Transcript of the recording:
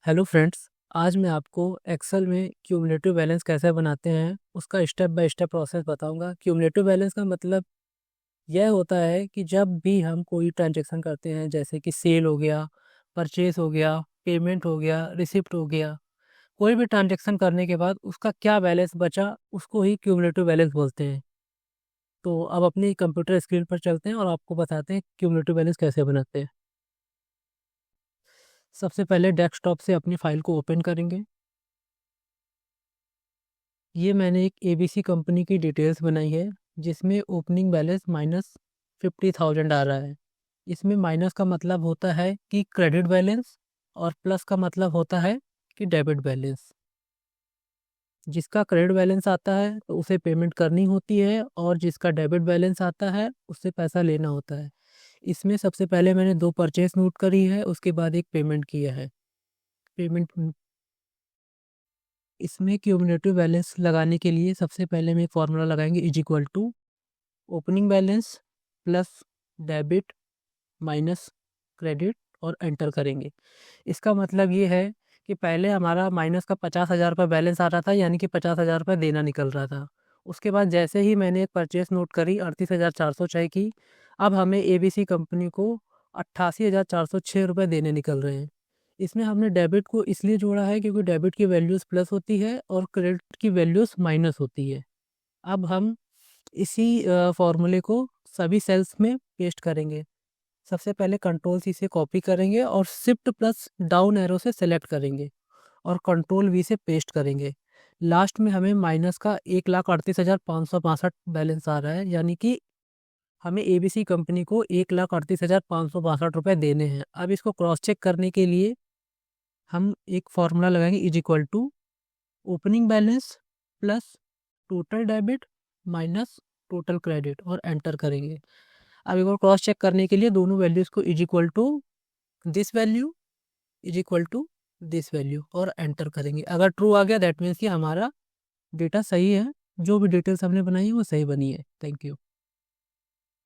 Hello friends. आज मैं आपको एक्सेल में क्यूमुलेटिव बैलेंस कैसे बनाते हैं उसका स्टेप बाय स्टेप प्रोसेस बताऊंगा। क्यूमुलेटिव बैलेंस का मतलब यह होता है कि जब भी हम कोई ट्रांजैक्शन करते हैं, जैसे कि सेल हो गया, परचेज हो गया, पेमेंट हो गया, रिसिप्ट हो गया, कोई भी ट्रांजैक्शन करने के बाद उसका क्या बैलेंस बचा उसको ही क्यूमुलेटिव बैलेंस बोलते हैं। तो अब अपनी कंप्यूटर स्क्रीन पर चलते हैं और आपको बताते हैं क्यूमुलेटिव बैलेंस कैसे बनाते हैं। सबसे पहले डेस्कटॉप से अपनी फाइल को ओपन करेंगे। ये मैंने एक एबीसी कंपनी की डिटेल्स बनाई है जिसमें ओपनिंग बैलेंस -50,000 आ रहा है। इसमें माइनस का मतलब होता है कि क्रेडिट बैलेंस और प्लस का मतलब होता है कि डेबिट बैलेंस। जिसका क्रेडिट बैलेंस आता है तो उसे पेमेंट करनी होती है और जिसका डेबिट बैलेंस आता है उससे पैसा लेना होता है। इसमें सबसे पहले मैंने 2 परचेस नोट करी है, उसके बाद एक पेमेंट किया है। पेमेंट इसमें क्यूमुलेटिव बैलेंस लगाने के लिए सबसे पहले हम एक फार्मूला लगाएंगे, is equal to opening balance plus debit minus credit और एंटर करेंगे। इसका मतलब ये है कि पहले हमारा माइनस का 50,000 रुपये बैलेंस आ रहा था, यानी कि 50,000 रुपये देना निकल रहा था। उसके बाद जैसे ही मैंने एक परचेस नोट करी 38,406 की, अब हमें एबीसी कंपनी को 88,406 रुपये देने निकल रहे हैं। इसमें हमने डेबिट को इसलिए जोड़ा है क्योंकि डेबिट की वैल्यूज़ प्लस होती है और क्रेडिट की वैल्यूज़ माइनस होती है। अब हम इसी फॉर्मूले को सभी सेल्स में पेस्ट करेंगे। सबसे पहले कंट्रोल सी से कॉपी करेंगे और शिफ्ट प्लस डाउन एरो से सेलेक्ट करेंगे और कंट्रोल वी से पेस्ट करेंगे। लास्ट में हमें माइनस का 1,38,562 बैलेंस आ रहा है, यानी कि हमें एबीसी कंपनी को 1,38,562 रुपये देने हैं। अब इसको क्रॉस चेक करने के लिए हम एक फॉर्मूला लगाएंगे, is equal to opening balance plus total debit minus total credit और एंटर करेंगे। अब एक और क्रॉस चेक करने के लिए दोनों वैल्यूज़ को is equal to this value is equal to this value और एंटर करेंगे। अगर ट्रू आ गया दैट मीन्स कि हमारा डेटा सही है, जो भी डिटेल्स हमने बनाई है वो सही बनी है। Thank you.